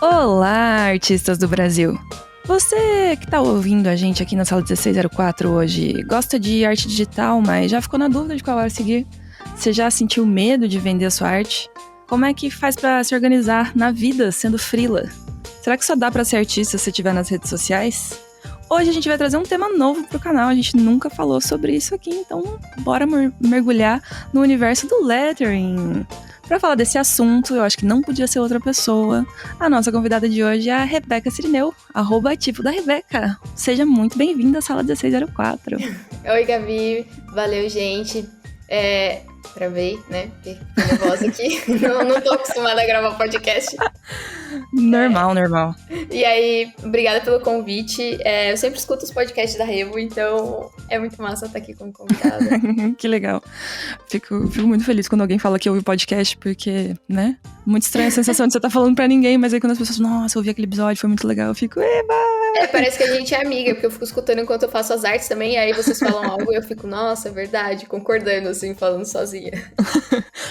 Olá, artistas do Brasil! Você que está ouvindo a gente aqui na sala 1604 hoje, gosta de arte digital, mas já ficou na dúvida de qual área seguir? Você já sentiu medo de vender a sua arte? Como é que faz para se organizar na vida sendo freela? Será que só dá para ser artista se estiver nas redes sociais? Hoje a gente vai trazer um tema novo pro canal, a gente nunca falou sobre isso aqui, então bora mergulhar no universo do lettering. Para falar desse assunto, eu acho que não podia ser outra pessoa. A nossa convidada de hoje é a Rebeca Cirineu, @tipo da Rebeca. Seja muito bem-vinda à sala 1604. Oi, Gabi. Valeu, gente. Travei, né? Fiquei nervosa aqui. não tô acostumada a gravar podcast. Normal. E aí, obrigada pelo convite. Eu sempre escuto os podcasts da Revo, então é muito massa estar aqui como convidada. Que legal. Fico muito feliz quando alguém fala que ouve o podcast, porque, né? Muito estranha a sensação de você estar falando pra ninguém, mas aí quando as pessoas, nossa, eu ouvi aquele episódio, foi muito legal, eu fico, eba! Parece que a gente é amiga, porque eu fico escutando enquanto eu faço as artes também, e aí vocês falam algo e eu fico, nossa, é verdade, concordando, assim, falando sozinha.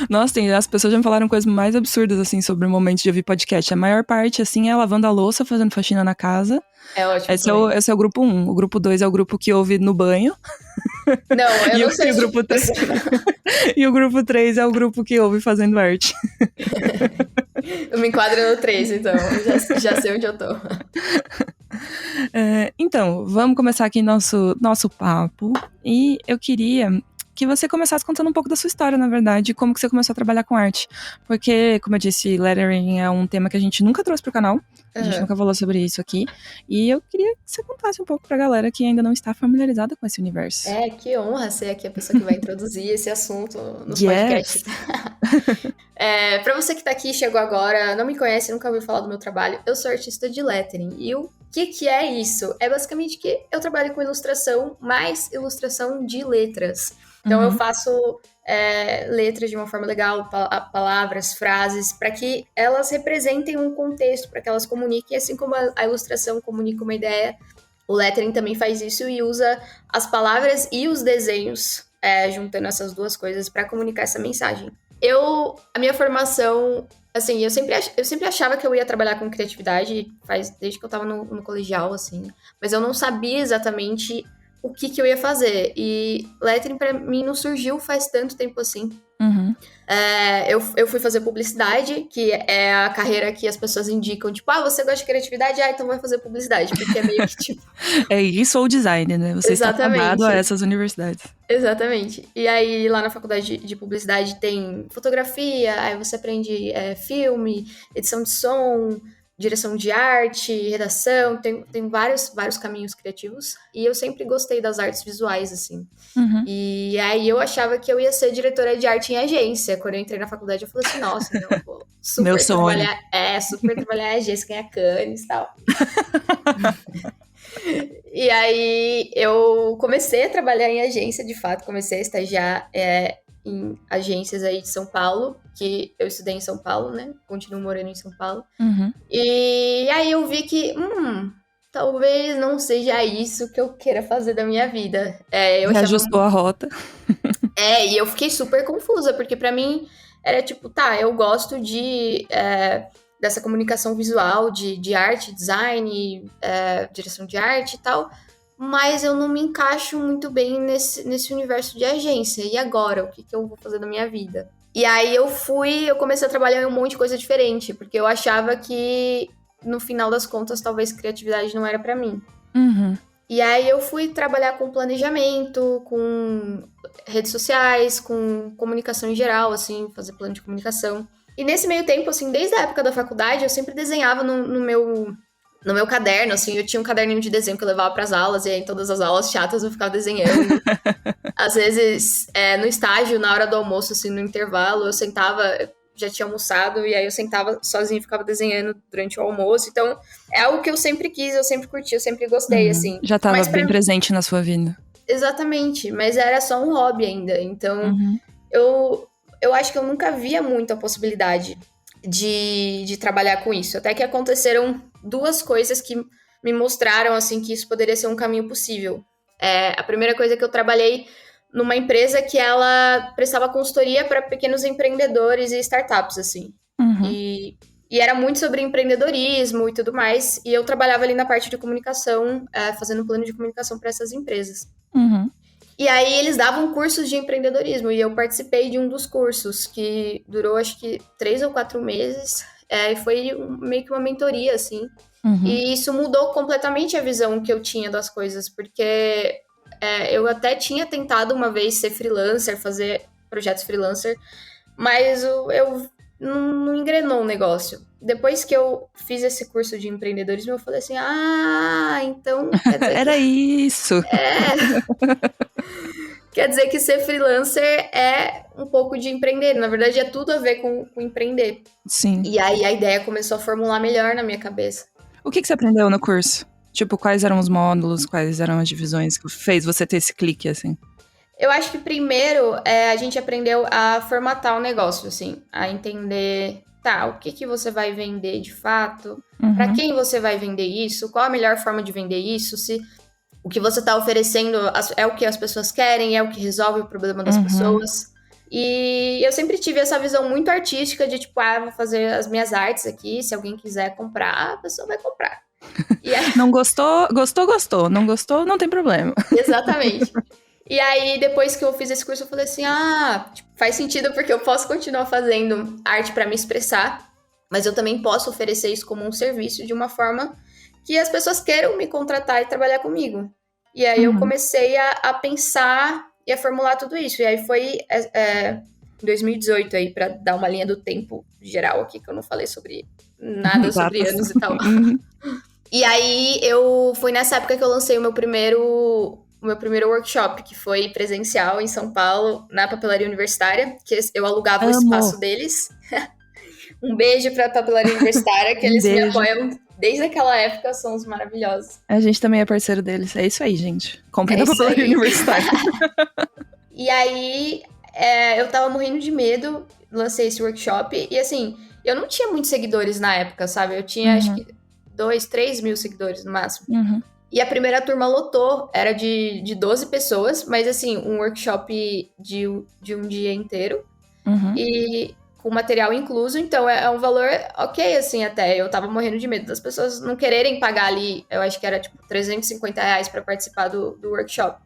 Nossa, as pessoas já me falaram coisas mais absurdas, assim, sobre o momento de ouvir podcast. A maior parte, assim, é lavando a louça, fazendo faxina na casa. É ótimo. Esse é o grupo 1. O grupo 2 é o grupo que ouve no banho. Não, eu não sei. E o grupo 3 é o grupo que ouve fazendo arte. Eu me enquadro no 3, então. Já sei onde eu tô. Então, vamos começar aqui nosso papo. E eu queria que você começasse contando um pouco da sua história, na verdade, como que você começou a trabalhar com arte. Porque, como eu disse, lettering é um tema que a gente nunca trouxe pro canal. A gente nunca falou sobre isso aqui. E eu queria que você contasse um pouco pra galera que ainda não está familiarizada com esse universo. Que honra ser aqui a pessoa que vai introduzir esse assunto nos podcasts. Pra você que tá aqui, chegou agora, não me conhece, nunca ouviu falar do meu trabalho, eu sou artista de lettering. E o que é isso? É basicamente que eu trabalho com ilustração, mais ilustração de letras. Então eu faço letras de uma forma legal, palavras, frases, para que elas representem um contexto, para que elas comuniquem, assim como a ilustração comunica uma ideia, o lettering também faz isso e usa as palavras e os desenhos, juntando essas duas coisas para comunicar essa mensagem. A minha formação, assim, eu sempre achava que eu ia trabalhar com criatividade, desde que eu tava no colegial, assim, mas eu não sabia exatamente o que eu ia fazer. E lettering pra mim não surgiu faz tanto tempo assim. Eu fui fazer publicidade, que é a carreira que as pessoas indicam, tipo, você gosta de criatividade? Então vai fazer publicidade, porque é meio que tipo... É isso ou design, né? Você está acostumado a essas universidades. Exatamente. E aí, lá na faculdade de publicidade tem fotografia, aí você aprende filme, edição de som, direção de arte, redação, tem vários caminhos criativos. E eu sempre gostei das artes visuais, assim. E aí eu achava que eu ia ser diretora de arte em agência. Quando eu entrei na faculdade, eu falei assim, nossa, não, pô, meu sonho. Super trabalhar em agência, ganhar Cannes e tal. E aí eu comecei a trabalhar em agência, de fato, comecei a estagiar em agências aí de São Paulo, que eu estudei em São Paulo, né? Continuo morando em São Paulo. E aí eu vi que, talvez não seja isso que eu queira fazer da minha vida. Reajustou a rota. E eu fiquei super confusa, porque pra mim era tipo, eu gosto dessa comunicação visual, de arte, design, direção de arte e tal, mas eu não me encaixo muito bem nesse universo de agência. E agora? O que eu vou fazer da minha vida? E aí eu comecei a trabalhar em um monte de coisa diferente, porque eu achava que, no final das contas, talvez criatividade não era pra mim. E aí eu fui trabalhar com planejamento, com redes sociais, com comunicação em geral, assim, fazer plano de comunicação. E nesse meio tempo, assim, desde a época da faculdade, eu sempre desenhava no meu caderno, assim, eu tinha um caderninho de desenho que eu levava pras aulas, e aí em todas as aulas chatas eu ficava desenhando. Às vezes, no estágio, na hora do almoço, assim, no intervalo, eu sentava, já tinha almoçado, e aí eu sentava sozinha e ficava desenhando durante o almoço. Então, é algo que eu sempre quis, eu sempre curti, eu sempre gostei, assim. Já estava bem presente na sua vida. Exatamente, mas era só um hobby ainda. Então, eu acho que eu nunca via muito a possibilidade de trabalhar com isso. Até que aconteceram duas coisas que me mostraram, assim, que isso poderia ser um caminho possível. A primeira coisa é que eu trabalhei numa empresa que ela prestava consultoria para pequenos empreendedores e startups, assim. E era muito sobre empreendedorismo e tudo mais. E eu trabalhava ali na parte de comunicação, fazendo plano de comunicação para essas empresas. E aí eles davam cursos de empreendedorismo. E eu participei de um dos cursos, que durou acho que 3 ou 4 meses. E foi meio que uma mentoria, assim. E isso mudou completamente a visão que eu tinha das coisas. Porque eu até tinha tentado uma vez ser freelancer, fazer projetos freelancer. Mas eu não engrenou o negócio. Depois que eu fiz esse curso de empreendedorismo, eu falei assim, então... Quer dizer Era isso! Quer dizer que ser freelancer é um pouco de empreender. Na verdade, é tudo a ver com empreender. Sim. E aí a ideia começou a formular melhor na minha cabeça. O que você aprendeu no curso? Tipo, quais eram os módulos, quais eram as divisões que fez você ter esse clique, assim? Eu acho que primeiro a gente aprendeu a formatar o negócio, assim, a entender, o que você vai vender de fato, para quem você vai vender isso, qual a melhor forma de vender isso, se o que você está oferecendo é o que as pessoas querem, é o que resolve o problema das pessoas. E eu sempre tive essa visão muito artística de, tipo, vou fazer as minhas artes aqui, se alguém quiser comprar, a pessoa vai comprar. E aí... Não gostou, gostou. Não gostou, não tem problema. Exatamente. E aí, depois que eu fiz esse curso, eu falei assim, faz sentido porque eu posso continuar fazendo arte para me expressar, mas eu também posso oferecer isso como um serviço de uma forma que as pessoas queiram me contratar e trabalhar comigo. E aí eu comecei a pensar e a formular tudo isso. E aí foi em 2018 aí, para dar uma linha do tempo geral aqui, que eu não falei sobre nada sobre anos e tal. E aí foi nessa época que eu lancei o meu primeiro workshop, que foi presencial em São Paulo, na Papelaria Universitária, que eu alugava o espaço deles. Um beijo pra Papelaria Universitária, que eles me apoiam desde aquela época, são os maravilhosos. A gente também é parceiro deles, é isso aí, gente. Comprei na Papelaria Universitária. E aí, eu tava morrendo de medo, lancei esse workshop, e assim, eu não tinha muitos seguidores na época, sabe? Eu tinha, acho que, 2, 3 mil seguidores no máximo. E a primeira turma lotou, era de 12 pessoas, mas assim, um workshop de um dia inteiro. E com material incluso, então é um valor ok, assim, até. Eu tava morrendo de medo das pessoas não quererem pagar ali, eu acho que era tipo R$350 pra participar do workshop.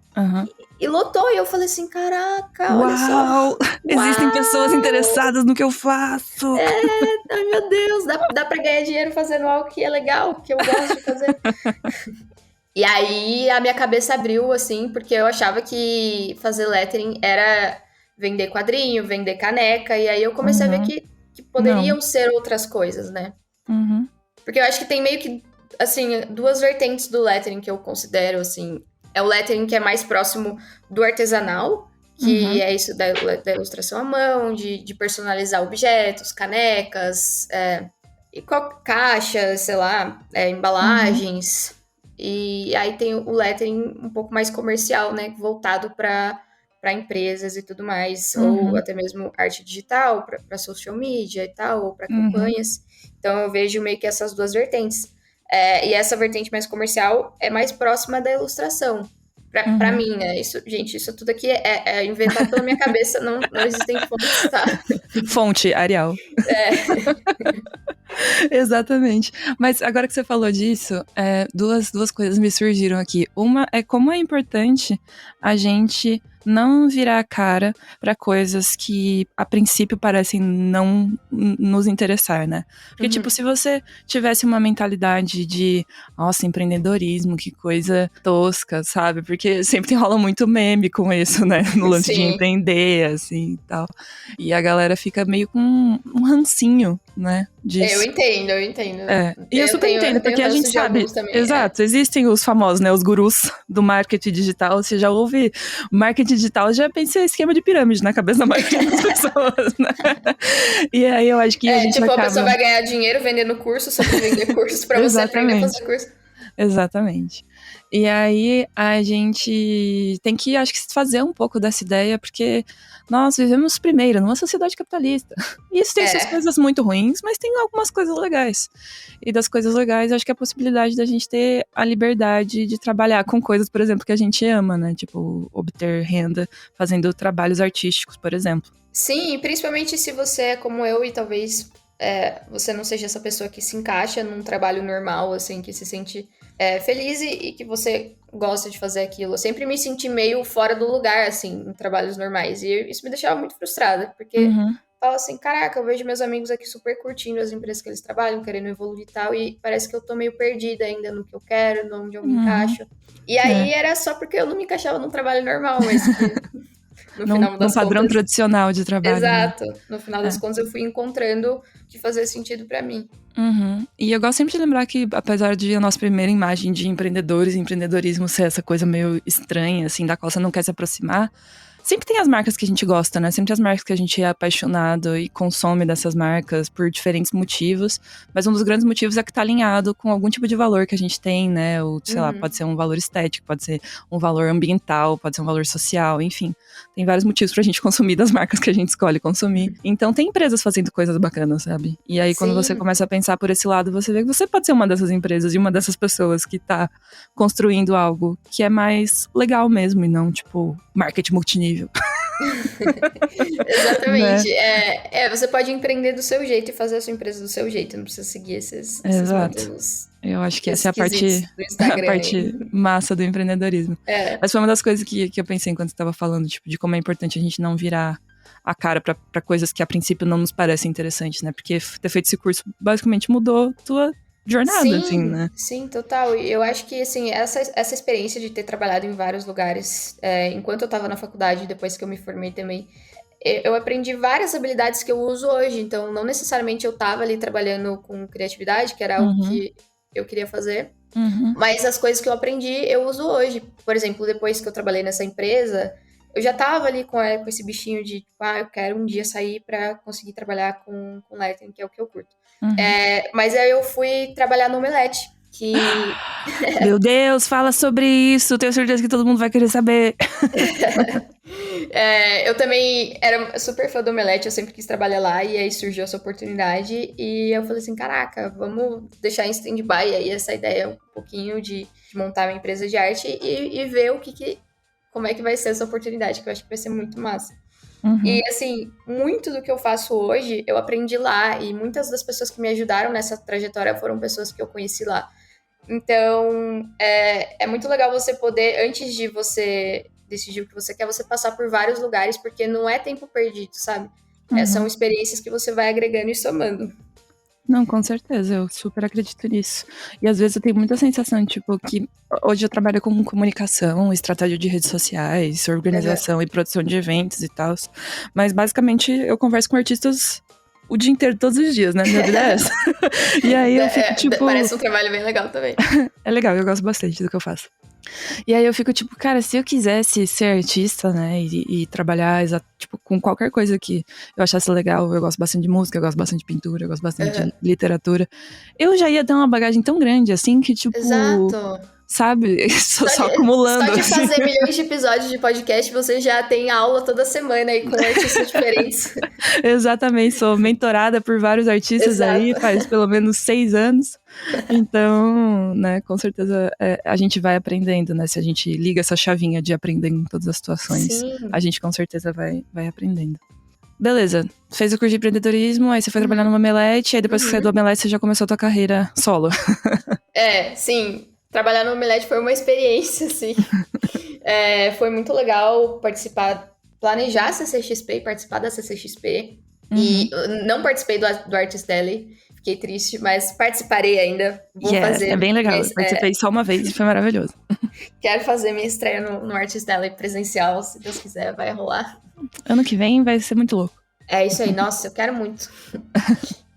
E lotou, e eu falei assim, caraca, olha só. Existem pessoas interessadas no que eu faço. Ai meu Deus, dá pra ganhar dinheiro fazendo algo que é legal, que eu gosto de fazer. E aí a minha cabeça abriu, assim, porque eu achava que fazer lettering era vender quadrinho, vender caneca, e aí eu comecei a ver que poderiam ser outras coisas, né? Porque eu acho que tem meio que, assim, duas vertentes do lettering que eu considero, assim. É o lettering que é mais próximo do artesanal, que é isso da ilustração à mão, de personalizar objetos, canecas, caixas, sei lá, embalagens. E aí tem o lettering um pouco mais comercial, né? Voltado para empresas e tudo mais. Ou até mesmo arte digital, para social media e tal, ou para campanhas. Então eu vejo meio que essas duas vertentes. E essa vertente mais comercial é mais próxima da ilustração. Pra mim, né? Isso tudo aqui é inventado pela minha cabeça, não existem fontes, tá? Fonte, Arial. Exatamente. Mas agora que você falou disso, duas coisas me surgiram aqui. Uma é como é importante a gente não virar a cara para coisas que a princípio parecem não nos interessar, né? Porque, tipo, se você tivesse uma mentalidade de, nossa, empreendedorismo, que coisa tosca, sabe? Porque sempre rola muito meme com isso, né? No lance de empreender, assim, e tal. E a galera fica meio com um rancinho, né? Disso. Eu entendo. E eu super entendo, porque a gente sabe. Também, exato, existem os famosos, né? Os gurus do marketing digital. Você já ouve marketing digital, já pensei esquema de pirâmide na cabeça da maioria das pessoas, né? E aí eu acho que a gente tipo, acaba... a pessoa vai ganhar dinheiro vendendo curso sobre vender cursos pra você aprender a fazer curso. Exatamente. E aí a gente tem que, acho que, fazer um pouco dessa ideia, porque nós vivemos primeiro numa sociedade capitalista. E isso tem suas coisas muito ruins, mas tem algumas coisas legais. E das coisas legais, acho que é a possibilidade da gente ter a liberdade de trabalhar com coisas, por exemplo, que a gente ama, né? Tipo, obter renda fazendo trabalhos artísticos, por exemplo. Sim, principalmente se você é como eu e talvez você não seja essa pessoa que se encaixa num trabalho normal, assim, que se sente feliz e que você gosta de fazer aquilo. Eu sempre me senti meio fora do lugar, assim, em trabalhos normais. E isso me deixava muito frustrada, porque falo assim, caraca, eu vejo meus amigos aqui super curtindo as empresas que eles trabalham, querendo evoluir e tal, e parece que eu tô meio perdida ainda no que eu quero, onde eu me encaixo. E aí era só porque eu não me encaixava num trabalho normal, mas que no final das num padrão contas... tradicional de trabalho. Exato. Né? No final das contas, eu fui encontrando o que fazia sentido pra mim. E eu gosto sempre de lembrar que, apesar de a nossa primeira imagem de empreendedores e empreendedorismo ser essa coisa meio estranha, assim, da qual você não quer se aproximar, sempre tem as marcas que a gente gosta, né? Sempre tem as marcas que a gente é apaixonado e consome dessas marcas por diferentes motivos. Mas um dos grandes motivos é que tá alinhado com algum tipo de valor que a gente tem, né? Ou, sei lá, pode ser um valor estético, pode ser um valor ambiental, pode ser um valor social, enfim. Tem vários motivos pra gente consumir das marcas que a gente escolhe consumir. Então tem empresas fazendo coisas bacanas, sabe? E aí quando você começa a pensar por esse lado, você vê que você pode ser uma dessas empresas e uma dessas pessoas que tá construindo algo que é mais legal mesmo e não, tipo, marketing multinível. Exatamente. Né? Você pode empreender do seu jeito e fazer a sua empresa do seu jeito. Não precisa seguir esses modelos. Eu acho que essa é a parte massa do empreendedorismo. Mas foi uma das coisas que eu pensei enquanto você estava falando, tipo, de como é importante a gente não virar a cara pra coisas que a princípio não nos parecem interessantes, né? Porque ter feito esse curso basicamente mudou tua jornada, assim, né? Sim, total. E eu acho que, assim, essa experiência de ter trabalhado em vários lugares, enquanto eu tava na faculdade, depois que eu me formei também, eu aprendi várias habilidades que eu uso hoje. Então, não necessariamente eu tava ali trabalhando com criatividade, que era algo que eu queria fazer, mas as coisas que eu aprendi, eu uso hoje. Por exemplo, depois que eu trabalhei nessa empresa, eu já tava ali com esse bichinho de, eu quero um dia sair pra conseguir trabalhar com lettering, que é o que eu curto. Mas aí eu fui trabalhar no Omelete, que... Meu Deus, fala sobre isso, tenho certeza que todo mundo vai querer saber. Eu também era super fã do Omelete, eu sempre quis trabalhar lá, e aí surgiu essa oportunidade, e eu falei assim, caraca, vamos deixar em stand-by aí essa ideia um pouquinho de montar uma empresa de arte e ver como é que vai ser essa oportunidade, que eu acho que vai ser muito massa. E, assim, muito do que eu faço hoje, eu aprendi lá, e muitas das pessoas que me ajudaram nessa trajetória foram pessoas que eu conheci lá. Então, é muito legal você poder, antes de você decidir o que você quer, você passar por vários lugares, porque não é tempo perdido, sabe? São experiências que você vai agregando e somando. Não, com certeza, eu super acredito nisso. E às vezes eu tenho muita sensação, tipo, que hoje eu trabalho com comunicação, estratégia de redes sociais, organização e produção de eventos e tal. Mas basicamente eu converso com artistas o dia inteiro, todos os dias, né? Minha vida é essa. E aí eu fico, tipo... Parece um trabalho bem legal também. É legal, eu gosto bastante do que eu faço. E aí eu fico tipo, cara, se eu quisesse ser artista, né, e trabalhar tipo, com qualquer coisa que eu achasse legal, eu gosto bastante de música, eu gosto bastante de pintura, eu gosto bastante de literatura, eu já ia ter uma bagagem tão grande, assim, que tipo... Exato. Sabe? Só acumulando. Só de assim. fazer milhões de episódios de podcast, você já tem aula toda semana aí com artistas diferentes. Exatamente, sou mentorada por vários artistas aí, faz pelo menos 6 anos. Então, né, com certeza a gente vai aprendendo, né? Se a gente liga essa chavinha de aprender em todas as situações, a gente com certeza vai aprendendo. Beleza, fez o curso de empreendedorismo, aí você foi trabalhar no Omelete, aí depois que saiu do Omelete, você já começou a tua carreira solo. Sim. Trabalhar no Omelete foi uma experiência, assim. Foi muito legal planejar a CCXP e participar da CCXP. E não participei do Artist Alley, fiquei triste, mas participarei ainda. Vou fazer. É bem legal, eu participei só uma vez e foi maravilhoso. Quero fazer minha estreia no Artist Alley presencial, se Deus quiser, vai rolar. Ano que vem vai ser muito louco. É isso aí, nossa, eu quero muito.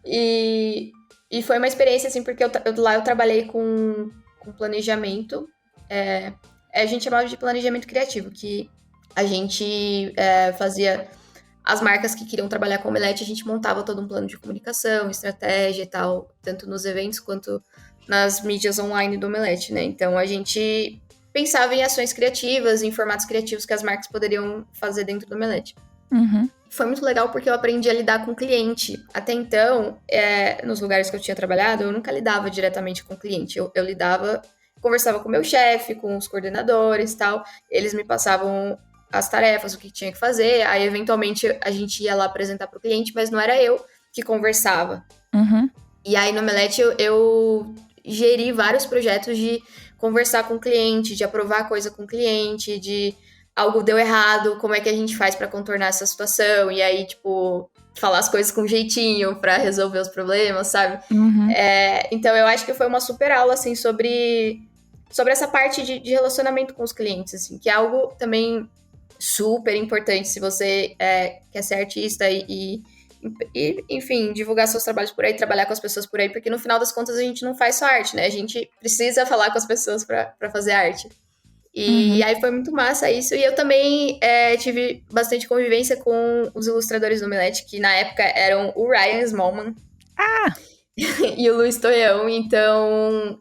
E foi uma experiência, assim, porque lá eu trabalhei com planejamento, a gente chamava de planejamento criativo, que a gente fazia as marcas que queriam trabalhar com Omelete, a gente montava todo um plano de comunicação, estratégia e tal, tanto nos eventos quanto nas mídias online do Omelete, né? Então a gente pensava em ações criativas, em formatos criativos que as marcas poderiam fazer dentro do Omelete. Uhum. Foi muito legal porque eu aprendi a lidar com o cliente. Até então, nos lugares que eu tinha trabalhado, eu nunca lidava diretamente com o cliente. Eu lidava, conversava com o meu chefe, com os coordenadores e tal. Eles me passavam as tarefas, o que tinha que fazer. Aí, eventualmente, a gente ia lá apresentar para o cliente, mas não era eu que conversava. Uhum. E aí, no Omelete, eu geri vários projetos de conversar com o cliente, de aprovar coisa com o cliente, de algo deu errado, como é que a gente faz pra contornar essa situação? E aí, tipo, falar as coisas com jeitinho pra resolver os problemas, sabe? Uhum. Então, eu acho que foi uma super aula, assim, sobre essa parte de relacionamento com os clientes, assim, que é algo também super importante se você quer ser artista e, enfim, divulgar seus trabalhos por aí, trabalhar com as pessoas por aí, porque no final das contas a gente não faz só arte, né? A gente precisa falar com as pessoas pra fazer arte. E Uhum. aí foi muito massa isso. E eu também tive bastante convivência com os ilustradores do Omelete, que na época eram o Ryan Smallman Ah! e o Luiz Toião. Então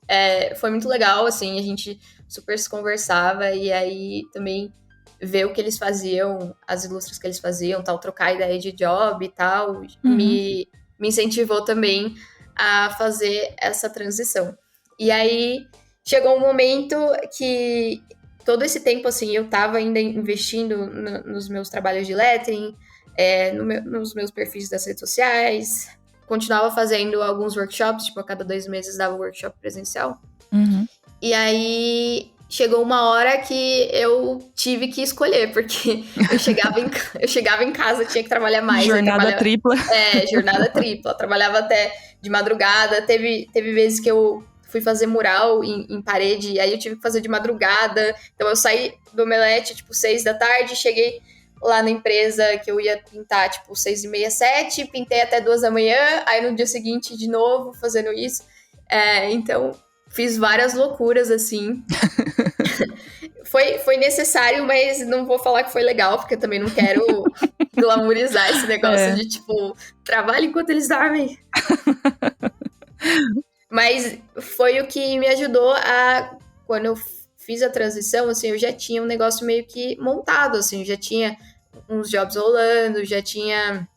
foi muito legal, assim, a gente super se conversava. E aí também ver o que eles faziam, as ilustras que eles faziam, tal, trocar ideia de job e tal, Uhum. me incentivou também a fazer essa transição. E aí chegou um momento que todo esse tempo, assim, eu tava ainda investindo nos meus trabalhos de lettering, nos meus perfis das redes sociais, continuava fazendo alguns workshops, tipo, a cada 2 meses dava um workshop presencial. Uhum. E aí chegou uma hora que eu tive que escolher, porque eu chegava em casa, tinha que trabalhar mais. Jornada tripla. Jornada tripla. Trabalhava até de madrugada. Teve vezes que eu fui fazer mural em parede, e aí eu tive que fazer de madrugada. Então eu saí do Omelete, tipo, 6 da tarde, cheguei lá na empresa que eu ia pintar, tipo, 6h30, 7, pintei até 2 da manhã, aí no dia seguinte, de novo, fazendo isso. Então, fiz várias loucuras, assim. Foi necessário, mas não vou falar que foi legal, porque eu também não quero glamourizar esse negócio de, tipo, trabalho enquanto eles dormem. Mas foi o que me ajudou a... Quando eu fiz a transição, assim, eu já tinha um negócio meio que montado, assim. Eu já tinha uns jobs rolando, já tinha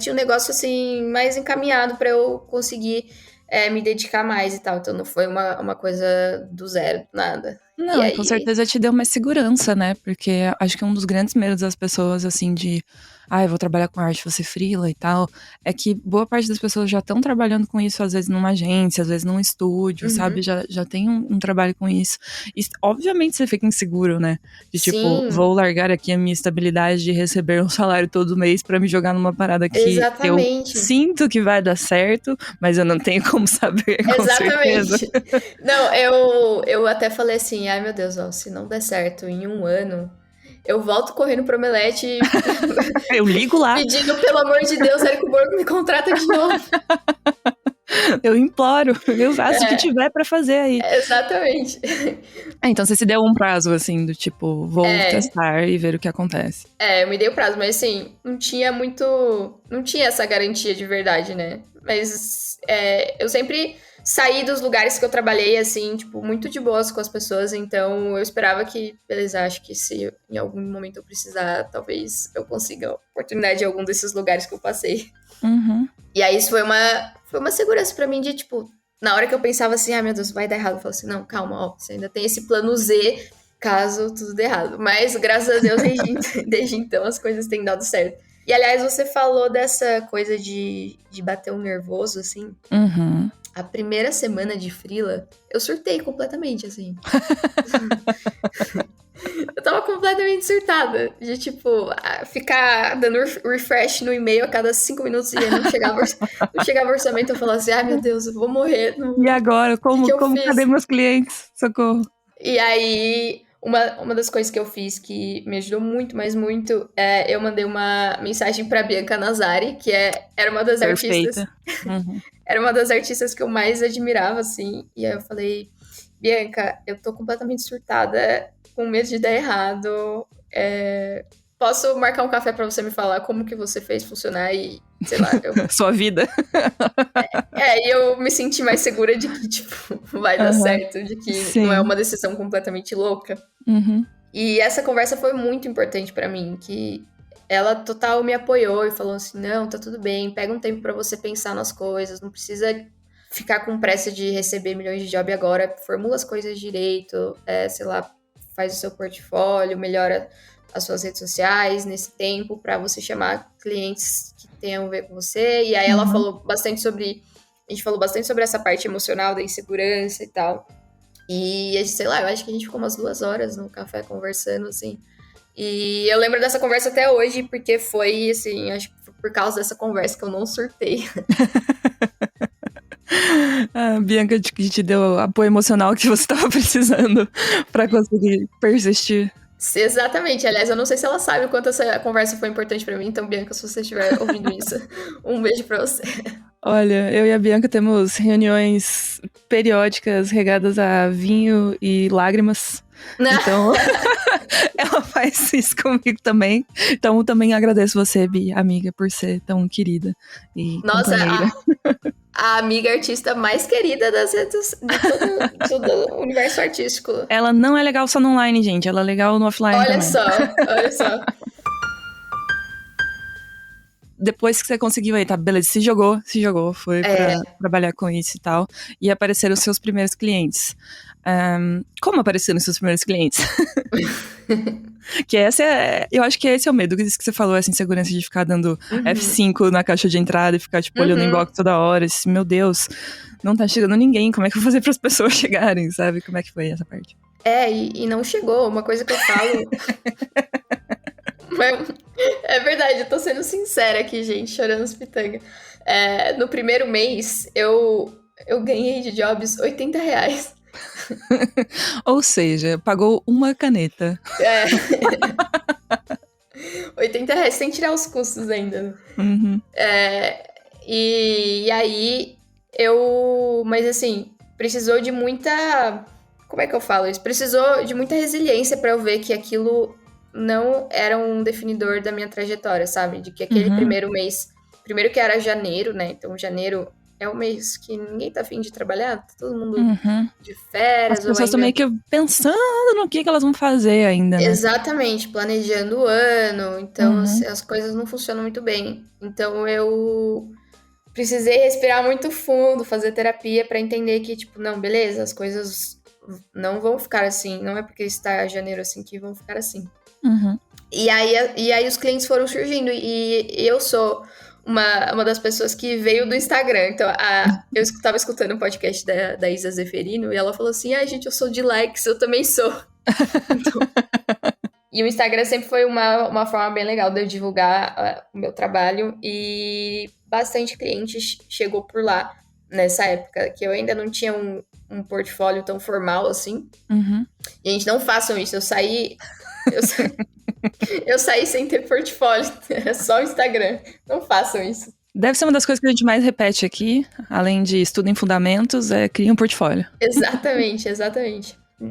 um negócio, assim, mais encaminhado para eu conseguir me dedicar mais e tal. Então não foi uma coisa do zero, nada. E Não, e com aí... certeza te deu mais segurança, né? Porque acho que um dos grandes medos das pessoas, assim, de eu vou trabalhar com arte, vou ser freela e tal, é que boa parte das pessoas já estão trabalhando com isso, às vezes numa agência, às vezes num estúdio, sabe? Já tem um trabalho com isso. E, obviamente você fica inseguro, né? De tipo, Sim, vou largar aqui a minha estabilidade de receber um salário todo mês pra me jogar numa parada que eu exatamente. sinto que vai dar certo, mas eu não tenho como saber com certeza. Exatamente. Não, eu até falei assim, ai meu Deus, ó, se não der certo em um ano, eu volto correndo pro Omelete Eu ligo lá. pedindo, pelo amor de Deus, Érico Borgo me contrata de novo. Eu imploro, eu faço o que tiver pra fazer aí. Exatamente. Então você se deu um prazo, assim, do tipo, vou É, testar e ver o que acontece. eu me dei o prazo, mas assim, não tinha essa garantia de verdade, né? Mas eu sempre saí dos lugares que eu trabalhei, assim, tipo, muito de boas com as pessoas, então eu esperava que, beleza, acho que se em algum momento eu precisar, talvez eu consiga oportunidade em algum desses lugares que eu passei. Uhum. E aí isso foi uma segurança pra mim de, tipo, na hora que eu pensava assim, ai meu Deus, vai dar errado, eu falava assim, não, calma, ó, você ainda tem esse plano Z caso tudo dê errado. Mas, graças a Deus, desde então as coisas têm dado certo. E, aliás, você falou dessa coisa de bater um nervoso, assim. Uhum. A primeira semana de freela, eu surtei completamente, assim. Eu tava completamente surtada. De, tipo, ficar dando refresh no e-mail a cada 5 minutos e não chegava orçamento. Eu falava assim, ai meu Deus, eu vou morrer. E agora, O que eu cadê fiz? meus clientes? Socorro. E aí, uma das coisas que eu fiz que me ajudou muito, mas muito, eu mandei uma mensagem pra Bianca Nazari, que era uma das artistas. Perfeita. Uhum. Era uma das artistas que eu mais admirava, assim. E aí eu falei, Bianca, eu tô completamente surtada, com medo de dar errado. posso marcar um café pra você me falar como que você fez funcionar e, sei lá, Sua vida. E eu me senti mais segura de que, tipo, vai dar certo, de que Sim. não é uma decisão completamente louca. Uhum. E essa conversa foi muito importante pra mim, que ela total me apoiou e falou assim, não, tá tudo bem, pega um tempo pra você pensar nas coisas, não precisa ficar com pressa de receber milhões de job agora, formula as coisas direito, sei lá, faz o seu portfólio, melhora as suas redes sociais nesse tempo pra você chamar clientes que tenham a ver com você. E aí ela falou bastante sobre, a gente falou bastante sobre essa parte emocional da insegurança e tal. E, sei lá, eu acho que a gente ficou umas 2 horas no café conversando, assim. E eu lembro dessa conversa até hoje, porque foi, assim, acho que foi por causa dessa conversa que eu não surtei. A Bianca te deu apoio emocional que você estava precisando para conseguir persistir. Exatamente. Aliás, eu não sei se ela sabe o quanto essa conversa foi importante pra mim. Então, Bianca, se você estiver ouvindo isso, um beijo pra você. Olha, eu e a Bianca temos reuniões periódicas regadas a vinho e lágrimas. Então, ela faz isso comigo também. Então, também agradeço você, Bi, amiga, por ser tão querida e companheira. A amiga artista mais querida das redes de todo o universo artístico. Ela não é legal só no online, gente. Ela é legal no offline olha também. Olha só. Depois que você conseguiu aí, tá, beleza, se jogou, foi pra trabalhar com isso e tal, e apareceram os seus primeiros clientes. Como apareceram os seus primeiros clientes? Que eu acho que esse é o medo, isso que você falou, essa insegurança de ficar dando F5 na caixa de entrada e ficar, tipo, olhando o inbox toda hora, assim, meu Deus, não tá chegando ninguém, como é que eu vou fazer pras pessoas chegarem, sabe? Como é que foi essa parte? E não chegou, uma coisa que eu falo... É verdade, eu tô sendo sincera aqui, gente, chorando os pitanga. No primeiro mês, eu ganhei de jobs R$80. Ou seja, pagou uma caneta. R$80, sem tirar os custos ainda. E aí, mas assim, precisou de muita... Como é que eu falo isso? Precisou de muita resiliência pra eu ver que aquilo não era um definidor da minha trajetória, sabe? De que aquele primeiro mês... Primeiro que era janeiro, né? Então, janeiro é um mês que ninguém tá afim de trabalhar. Tá todo mundo de férias. As pessoas estão meio que pensando no que elas vão fazer ainda, né? Exatamente, planejando o ano. Então, as coisas não funcionam muito bem. Então, eu precisei respirar muito fundo, fazer terapia pra entender que, tipo, não, beleza, as coisas não vão ficar assim. Não é porque está janeiro assim que vão ficar assim. E aí os clientes foram surgindo. E eu sou uma das pessoas que veio do Instagram. Então, eu estava escutando um podcast da Isa Zeferino e ela falou assim, gente, eu sou de likes, eu também sou. Então, e o Instagram sempre foi uma forma bem legal de eu divulgar o meu trabalho. E bastante cliente chegou por lá nessa época, que eu ainda não tinha um portfólio tão formal assim. Gente, não façam isso. Eu saí sem ter portfólio, era só o Instagram. Não façam isso. Deve ser uma das coisas que a gente mais repete aqui, além de estudo em fundamentos, cria um portfólio. Exatamente.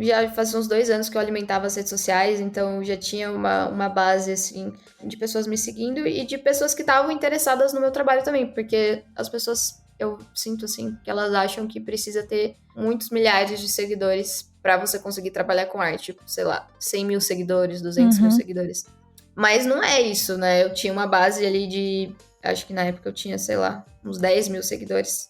Já faz uns 2 anos que eu alimentava as redes sociais, então já tinha uma base, assim, de pessoas me seguindo e de pessoas que estavam interessadas no meu trabalho também, porque as pessoas, eu sinto, assim, que elas acham que precisa ter muitos milhares de seguidores pra você conseguir trabalhar com arte, tipo, sei lá, 100 mil seguidores, 200 mil seguidores. Mas não é isso, né? Eu tinha uma base ali de... Acho que na época eu tinha, sei lá, uns 10 mil seguidores.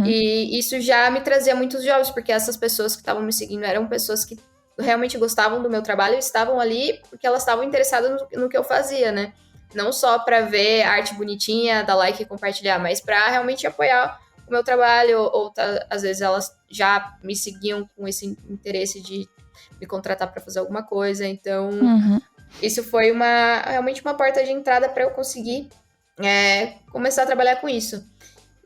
E isso já me trazia muitos jobs, porque essas pessoas que estavam me seguindo eram pessoas que realmente gostavam do meu trabalho e estavam ali porque elas estavam interessadas no que eu fazia, né? Não só pra ver arte bonitinha, dar like e compartilhar, mas pra realmente apoiar o meu trabalho, ou às vezes elas já me seguiam com esse interesse de me contratar para fazer alguma coisa. Então, isso foi realmente uma porta de entrada para eu conseguir começar a trabalhar com isso.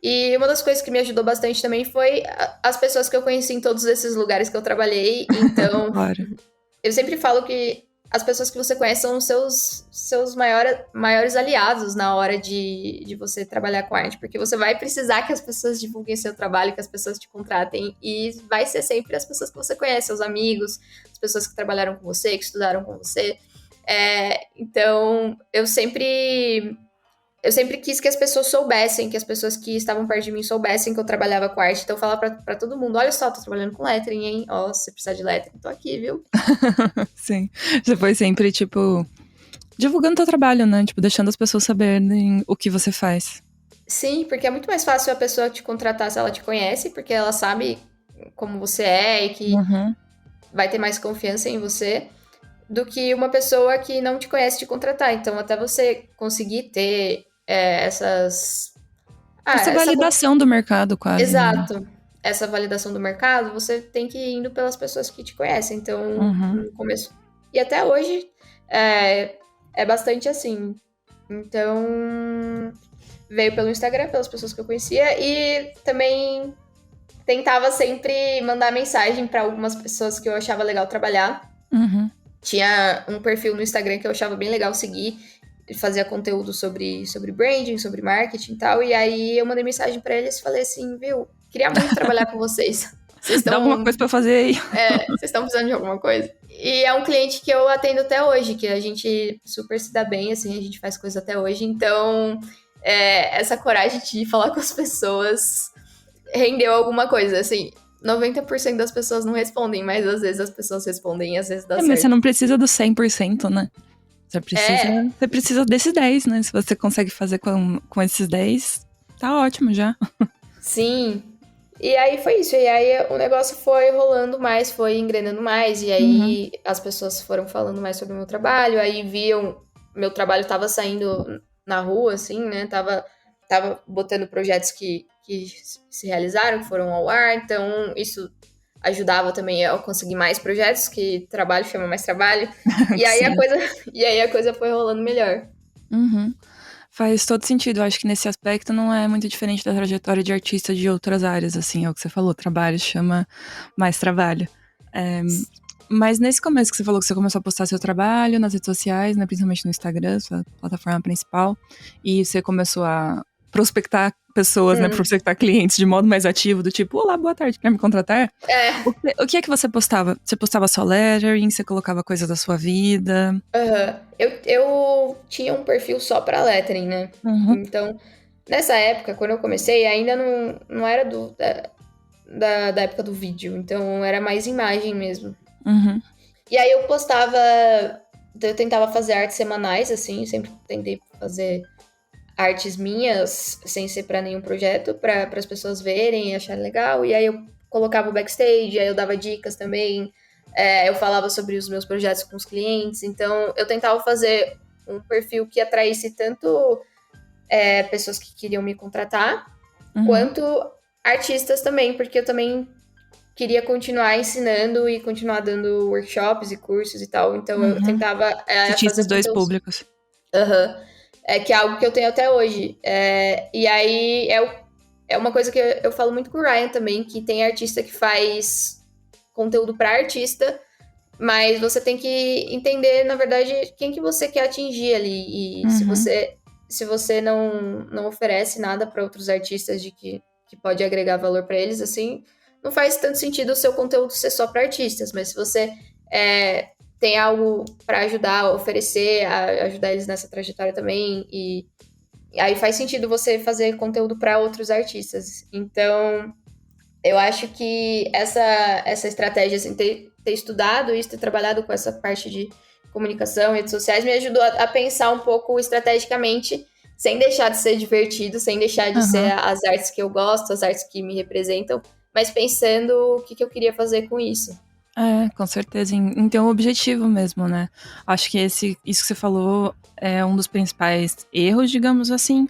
E uma das coisas que me ajudou bastante também foi as pessoas que eu conheci em todos esses lugares que eu trabalhei. Então, Claro. Eu sempre falo que as pessoas que você conhece são os seus maiores aliados na hora de você trabalhar com arte, porque você vai precisar que as pessoas divulguem seu trabalho, que as pessoas te contratem, e vai ser sempre as pessoas que você conhece, seus amigos, as pessoas que trabalharam com você, que estudaram com você. Então, eu sempre quis que as pessoas soubessem, que as pessoas que estavam perto de mim soubessem que eu trabalhava com arte. Então, eu falava pra todo mundo, olha só, tô trabalhando com lettering, hein? Ó, se você precisar de lettering, tô aqui, viu? Sim. Você foi sempre, tipo, divulgando teu trabalho, né? Tipo, deixando as pessoas saberem o que você faz. Sim, porque é muito mais fácil a pessoa te contratar se ela te conhece, porque ela sabe como você é e que Uhum. vai ter mais confiança em você, do que uma pessoa que não te conhece te contratar. Então, até você conseguir ter essas... Essa essa... validação do mercado, quase, né? Exato. Essa validação do mercado, você tem que ir indo pelas pessoas que te conhecem. Então, Uhum. no começo... E até hoje, é bastante assim. Então, veio pelo Instagram, pelas pessoas que eu conhecia, e também tentava sempre mandar mensagem para algumas pessoas que eu achava legal trabalhar. Uhum. Tinha um perfil no Instagram que eu achava bem legal seguir, fazia conteúdo sobre branding, sobre marketing e tal, e aí eu mandei mensagem para eles e falei assim, viu, queria muito trabalhar com vocês. Vocês Dá alguma coisa pra fazer aí. vocês estão precisando de alguma coisa? E é um cliente que eu atendo até hoje, que a gente super se dá bem, assim, a gente faz coisa até hoje, então essa coragem de falar com as pessoas rendeu alguma coisa, assim. 90% das pessoas não respondem, mas às vezes as pessoas respondem e às vezes dá Mas certo. você não precisa do 100%, né? Você precisa desses 10, né? Se você consegue fazer com esses 10, tá ótimo já. Sim. E aí foi isso. E aí o negócio foi rolando mais, foi engrenando mais. E aí as pessoas foram falando mais sobre o meu trabalho. Aí viam, meu trabalho tava saindo na rua, assim, né? Tava botando projetos que se realizaram, que foram ao ar. Então isso ajudava também a conseguir mais projetos, que trabalho chama mais trabalho. E aí a coisa foi rolando melhor. Uhum. Faz todo sentido. Eu acho que nesse aspecto não é muito diferente da trajetória de artista de outras áreas, assim. É o que você falou, trabalho chama mais trabalho. Mas nesse começo que você falou que você começou a postar seu trabalho nas redes sociais, né, principalmente no Instagram, sua plataforma principal, e você começou a prospectar pessoas, né, prospectar clientes de modo mais ativo, do tipo, olá, boa tarde, quer me contratar? O que é que você postava? Você postava só lettering, você colocava coisas da sua vida? Eu tinha um perfil só pra lettering, né? Uhum. Então, nessa época, quando eu comecei, ainda não era da época do vídeo. Então, era mais imagem mesmo. Uhum. E aí eu postava... Eu tentava fazer artes semanais, assim. Sempre tentei fazer artes minhas, sem ser pra nenhum projeto, para as pessoas verem e acharem legal. E aí eu colocava o backstage, aí eu dava dicas também. Eu falava sobre os meus projetos com os clientes. Então, eu tentava fazer um perfil que atraísse tanto pessoas que queriam me contratar, quanto artistas também, porque eu também queria continuar ensinando e continuar dando workshops e cursos e tal. Então, eu tentava Tinha fazer esses dois conteúdos. públicos. Que é algo que eu tenho até hoje. E aí é uma coisa que eu falo muito com o Ryan também, que tem artista que faz conteúdo para artista, mas você tem que entender, na verdade, quem que você quer atingir ali. E se você não oferece nada para outros artistas de que pode agregar valor para eles, assim, não faz tanto sentido o seu conteúdo ser só para artistas, mas se você tem algo para ajudar, oferecer, ajudar eles nessa trajetória também, e aí faz sentido você fazer conteúdo para outros artistas. Então, eu acho que essa estratégia, assim, ter estudado isso, ter trabalhado com essa parte de comunicação, redes sociais, me ajudou a pensar um pouco estrategicamente, sem deixar de ser divertido, sem deixar de ser as artes que eu gosto, as artes que me representam, mas pensando o que eu queria fazer com isso. Com certeza, em ter um objetivo mesmo, né? Acho que isso que você falou é um dos principais erros, digamos assim,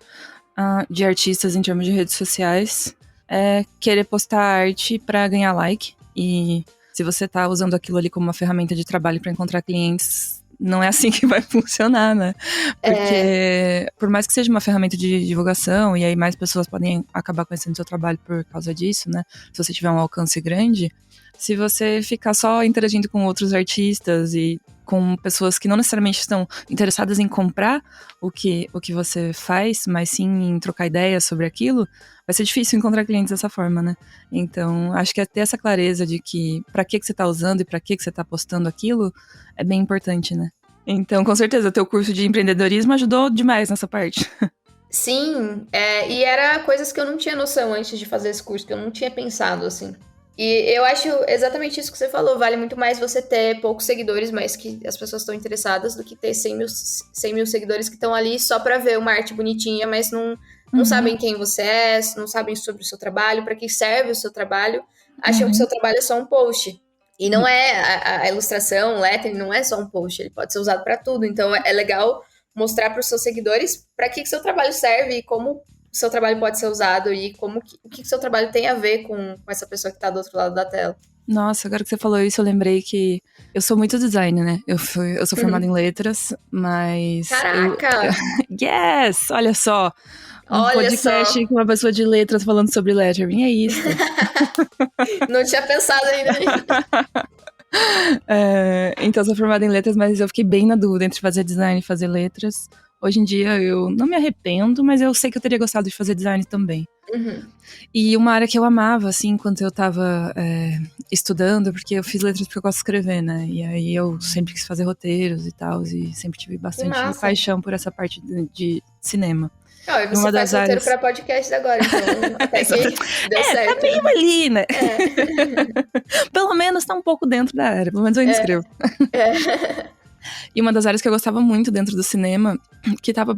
de artistas em termos de redes sociais, é querer postar arte para ganhar like, e se você tá usando aquilo ali como uma ferramenta de trabalho para encontrar clientes, não é assim que vai funcionar, né? Porque por mais que seja uma ferramenta de divulgação, e aí mais pessoas podem acabar conhecendo seu trabalho por causa disso, né? Se você tiver um alcance grande, se você ficar só interagindo com outros artistas e com pessoas que não necessariamente estão interessadas em comprar o que você faz, mas sim em trocar ideias sobre aquilo, vai ser difícil encontrar clientes dessa forma, né? Então, acho que ter essa clareza de que pra que você tá usando e pra que você tá postando aquilo é bem importante, né? Então, com certeza, o teu curso de empreendedorismo ajudou demais nessa parte. Sim, e era coisas que eu não tinha noção antes de fazer esse curso, que eu não tinha pensado, assim. E eu acho exatamente isso que você falou, vale muito mais você ter poucos seguidores, mas que as pessoas estão interessadas, do que ter 100 mil seguidores que estão ali só pra ver uma arte bonitinha, mas não sabem quem você é, não sabem sobre o seu trabalho, pra que serve o seu trabalho, acham que o seu trabalho é só um post. E não é, a ilustração, o lettering não é só um post, ele pode ser usado pra tudo, então é legal mostrar para os seus seguidores para que seu trabalho serve e como o seu trabalho pode ser usado e o que seu trabalho tem a ver com essa pessoa que está do outro lado da tela. Nossa, agora que você falou isso, eu lembrei que eu sou muito design, né? Eu sou formada em letras, mas... Caraca! Yes! Olha só! Olha podcast só. com uma pessoa de letras falando sobre lettering, é isso. Não tinha pensado ainda nisso. Então, eu sou formada em letras, mas eu fiquei bem na dúvida entre fazer design e fazer letras. Hoje em dia, eu não me arrependo, mas eu sei que eu teria gostado de fazer design também. E uma área que eu amava, assim, enquanto eu tava estudando, porque eu fiz letras porque eu gosto de escrever, né? E aí eu sempre quis fazer roteiros e tal, e sempre tive bastante paixão por essa parte de cinema. E você faz roteiro pra podcast agora, então até que deu certo. Tá meio ali, né? Pelo menos tá um pouco dentro da área, pelo menos eu ainda escrevo. E uma das áreas que eu gostava muito dentro do cinema, que tava,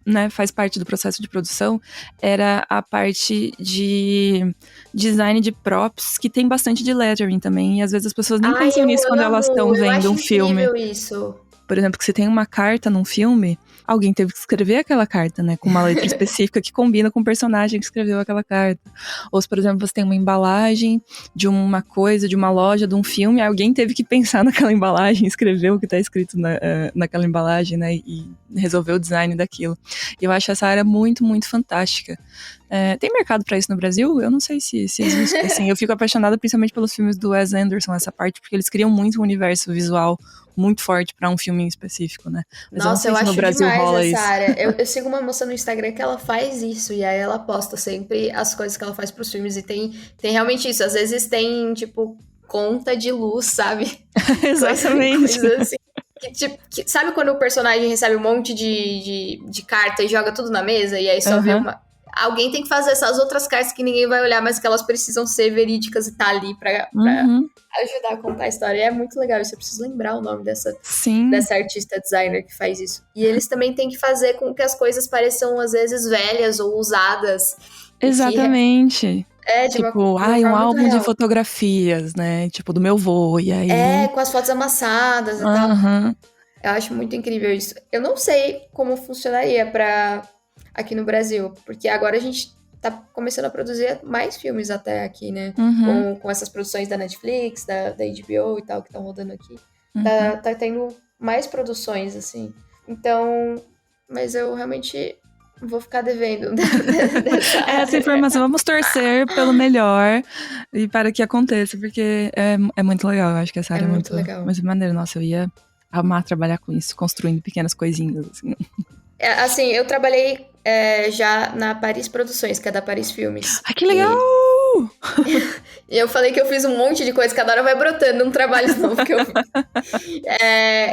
né, faz parte do processo de produção, era a parte de design de props, que tem bastante de lettering também, e às vezes as pessoas nem pensam nisso quando elas estão vendo um filme. Isso. Por exemplo, que se tem uma carta num filme, alguém teve que escrever aquela carta, né? Com uma letra específica que combina com o personagem que escreveu aquela carta. Ou se, por exemplo, você tem uma embalagem de uma coisa, de uma loja, de um filme, alguém teve que pensar naquela embalagem, escrever o que tá escrito naquela embalagem, né? E resolver o design daquilo. E eu acho essa área muito, muito fantástica. Tem mercado pra isso no Brasil? Eu não sei se existe. Assim, eu fico apaixonada principalmente pelos filmes do Wes Anderson, essa parte, porque eles criam muito um universo visual muito forte pra um filme em específico, né? Mas nossa, eu acho no Brasil demais rola essa isso. área. Eu sigo uma moça no Instagram que ela faz isso, e aí ela posta sempre as coisas que ela faz pros filmes, e tem realmente isso. Às vezes tem, tipo, conta de luz, sabe? Exatamente. Coisa assim. Sabe quando o personagem recebe um monte de carta e joga tudo na mesa, e aí só vê uma... Alguém tem que fazer essas outras cartas que ninguém vai olhar, mas que elas precisam ser verídicas e tá ali pra ajudar a contar a história. E é muito legal isso, eu preciso lembrar o nome dessa artista designer que faz isso. E eles também têm que fazer com que as coisas pareçam, às vezes, velhas ou usadas. Exatamente. Tipo, um álbum de fotografias, né? Tipo, do meu vô, e aí... com as fotos amassadas e tal. Eu acho muito incrível isso. Eu não sei como funcionaria aqui no Brasil, porque agora a gente tá começando a produzir mais filmes até aqui, né? Com essas produções da Netflix, da HBO e tal, que estão rodando aqui. Tá tendo mais produções, assim. Então, mas eu realmente vou ficar devendo essa informação. Vamos torcer pelo melhor e para que aconteça, porque é muito legal. Eu acho que essa área é muito legal. Muito maneiro. Nossa, eu ia amar trabalhar com isso, construindo pequenas coisinhas, assim. Assim, eu trabalhei já na Paris Produções, que é da Paris Filmes. Ah, que legal! E eu falei que eu fiz um monte de coisa, cada hora vai brotando um trabalho novo que eu fiz.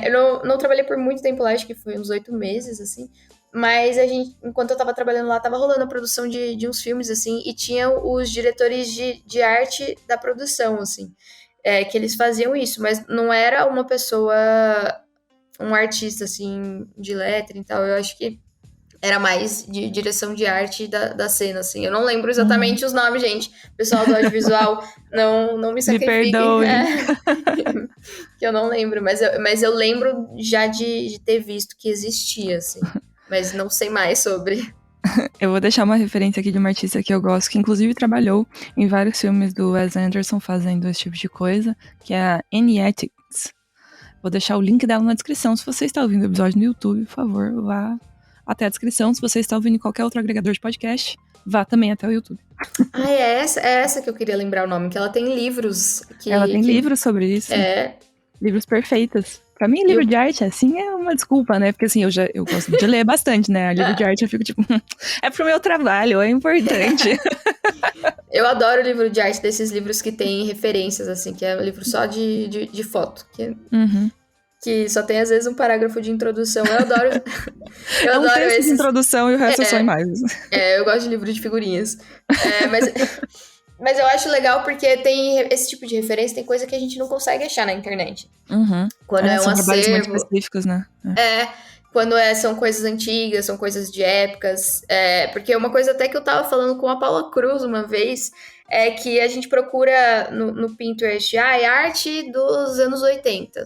Eu não trabalhei por muito tempo lá, acho que foi uns 8 meses, assim. Mas enquanto eu tava trabalhando lá, tava rolando a produção de uns filmes, assim, e tinha os diretores de arte da produção, assim, que eles faziam isso, mas não era uma pessoa, um artista, assim, de lettering e tal. Eu acho que era mais de direção de arte da cena, assim. Eu não lembro exatamente os nomes, gente. O pessoal do audiovisual não me sacrifiquem. Me perdoe. Que eu não lembro, mas eu lembro já de ter visto que existia, assim. Mas não sei mais sobre. Eu vou deixar uma referência aqui de uma artista que eu gosto, que inclusive trabalhou em vários filmes do Wes Anderson fazendo esse tipo de coisa, que é a Annie Atkins. Vou deixar o link dela na descrição. Se você está ouvindo o episódio no YouTube, por favor, vá até a descrição. Se você está ouvindo em qualquer outro agregador de podcast, vá também até o YouTube. É essa que eu queria lembrar o nome, que ela tem livros. Ela tem livros sobre isso. Livros perfeitos. Pra mim, livro de arte, assim, é uma desculpa, né? Porque, assim, eu gosto de ler bastante, né? Livro de arte, eu fico tipo, é pro meu trabalho, é importante. Eu adoro o livro de arte, desses livros que tem referências, assim, que é um livro só de foto. que só tem às vezes um parágrafo de introdução. Eu adoro. Eu É um adoro texto esses. de introdução e o resto é só imagens. Eu gosto de livro de figurinhas. Mas eu acho legal porque tem esse tipo de referência, tem coisa que a gente não consegue achar na internet. Quando é um são trabalhos muito acervo. específicos, né? Quando são coisas antigas, são coisas de épocas. Porque uma coisa até que eu tava falando com a Paula Cruz uma vez é que a gente procura no Pinterest arte dos anos 80.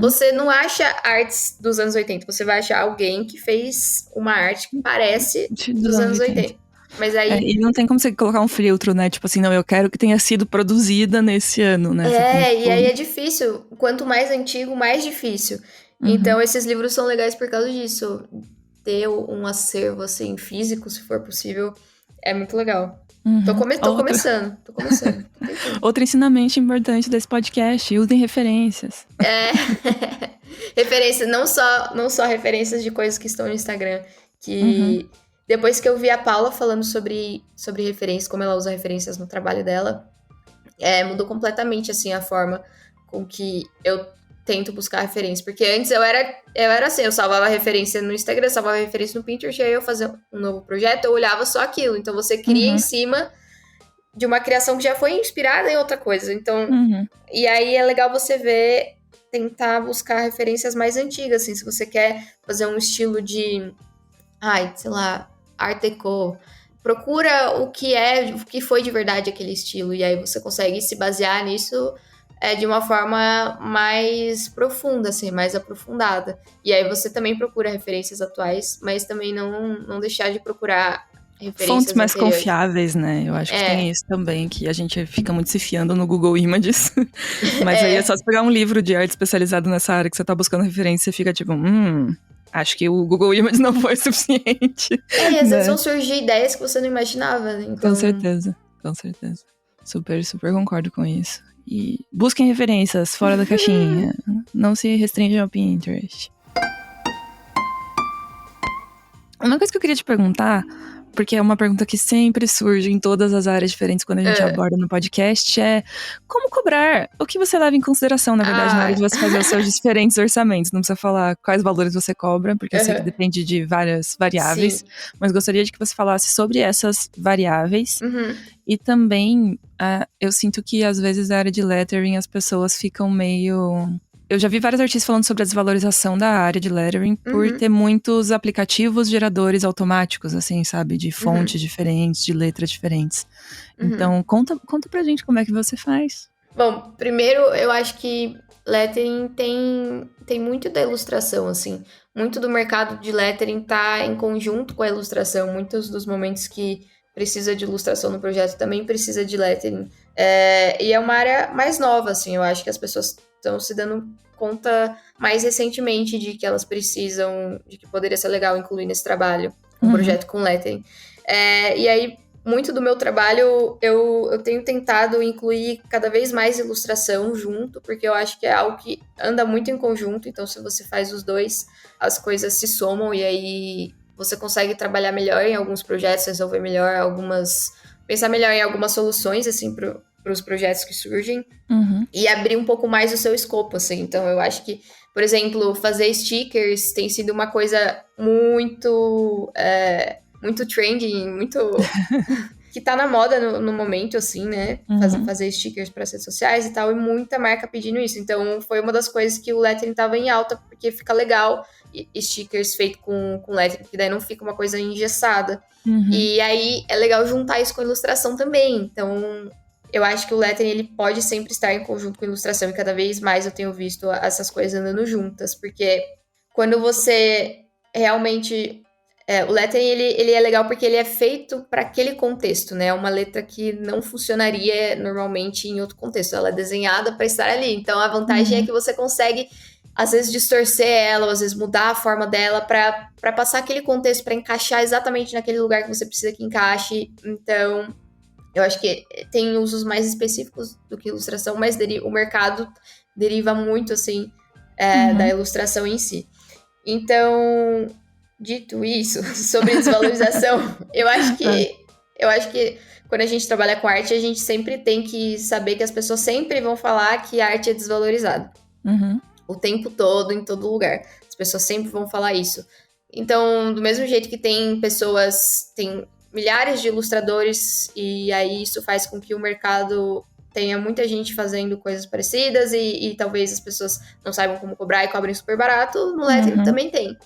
Você não acha artes dos anos 80, você vai achar alguém que fez uma arte que parece dos anos 80. Mas aí... e não tem como você colocar um filtro, né? Tipo assim, não, eu quero que tenha sido produzida nesse ano, né? E aí é difícil. Quanto mais antigo, mais difícil. Então, esses livros são legais por causa disso. Ter um acervo, assim, físico, se for possível, é muito legal. Tô começando. Outro ensinamento importante desse podcast, usem referências. Referências, não só referências de coisas que estão no Instagram. Que depois que eu vi a Paula falando sobre referências, como ela usa referências no trabalho dela, mudou completamente, assim, a forma com que eu tento buscar referência. Porque antes eu era assim, eu salvava referência no Instagram, salvava referência no Pinterest, e aí eu fazia um novo projeto, eu olhava só aquilo. Então você cria em cima de uma criação que já foi inspirada em outra coisa. Então, e aí é legal você ver, tentar buscar referências mais antigas, assim, se você quer fazer um estilo de, sei lá, Art Deco, procura o que foi de verdade aquele estilo, e aí você consegue se basear nisso de uma forma mais profunda, assim, mais aprofundada. E aí você também procura referências atuais, mas também não deixar de procurar referências fontes mais anteriores. Confiáveis, né? Eu acho que tem isso também, que a gente fica muito se fiando no Google Images. Mas aí é só você pegar um livro de arte especializado nessa área que você tá buscando referência e fica tipo, acho que o Google Images não foi suficiente. E às vezes vão surgir ideias que você não imaginava, né? Então... Com certeza. Super, super concordo com isso. E busquem referências fora da caixinha. Não se restringam ao Pinterest. Uma coisa que eu queria te perguntar, porque é uma pergunta que sempre surge em todas as áreas diferentes quando a gente aborda no podcast, é como cobrar? O que você leva em consideração, na verdade, na hora de você fazer os seus diferentes orçamentos? Não precisa falar quais valores você cobra, porque eu sei que depende de várias variáveis, Sim. Mas gostaria de que você falasse sobre essas variáveis. E também, eu sinto que às vezes na área de lettering as pessoas ficam meio... Eu já vi vários artistas falando sobre a desvalorização da área de lettering por ter muitos aplicativos geradores automáticos, assim, sabe? De fontes diferentes, de letras diferentes. Então, conta pra gente como é que você faz. Bom, primeiro, eu acho que lettering tem muito da ilustração, assim. Muito do mercado de lettering tá em conjunto com a ilustração. Muitos dos momentos que precisa de ilustração no projeto também precisa de lettering. E é uma área mais nova, assim. Eu acho que as pessoas estão se dando conta mais recentemente de que elas precisam, de que poderia ser legal incluir nesse trabalho um projeto com lettering. E aí, muito do meu trabalho, eu tenho tentado incluir cada vez mais ilustração junto, porque eu acho que é algo que anda muito em conjunto, então se você faz os dois, as coisas se somam e aí você consegue trabalhar melhor em alguns projetos, resolver melhor pensar melhor em algumas soluções, assim, para os projetos que surgem e abrir um pouco mais o seu escopo, assim. Então, eu acho que, por exemplo, fazer stickers tem sido uma coisa muito trending, muito... que tá na moda no momento, assim, né? Fazer stickers para as redes sociais e tal, e muita marca pedindo isso. Então, foi uma das coisas que o lettering tava em alta, porque fica legal stickers feitos com lettering, porque daí não fica uma coisa engessada. E aí, é legal juntar isso com ilustração também. Então, eu acho que o lettering, ele pode sempre estar em conjunto com a ilustração, e cada vez mais eu tenho visto essas coisas andando juntas, porque quando você realmente... o lettering, ele é legal porque ele é feito para aquele contexto, né? É uma letra que não funcionaria normalmente em outro contexto. Ela é desenhada para estar ali. Então, a vantagem é que você consegue, às vezes, distorcer ela, ou às vezes mudar a forma dela para passar aquele contexto, para encaixar exatamente naquele lugar que você precisa que encaixe. Então, eu acho que tem usos mais específicos do que ilustração, mas o mercado deriva muito, assim, da ilustração em si. Então... Dito isso, sobre desvalorização, eu acho que quando a gente trabalha com arte, a gente sempre tem que saber que as pessoas sempre vão falar que a arte é desvalorizada. o tempo todo, em todo lugar. As pessoas sempre vão falar isso. Então, do mesmo jeito que tem milhares de ilustradores, e aí isso faz com que o mercado tenha muita gente fazendo coisas parecidas, e talvez as pessoas não saibam como cobrar e cobrem super barato, no lettering também tem.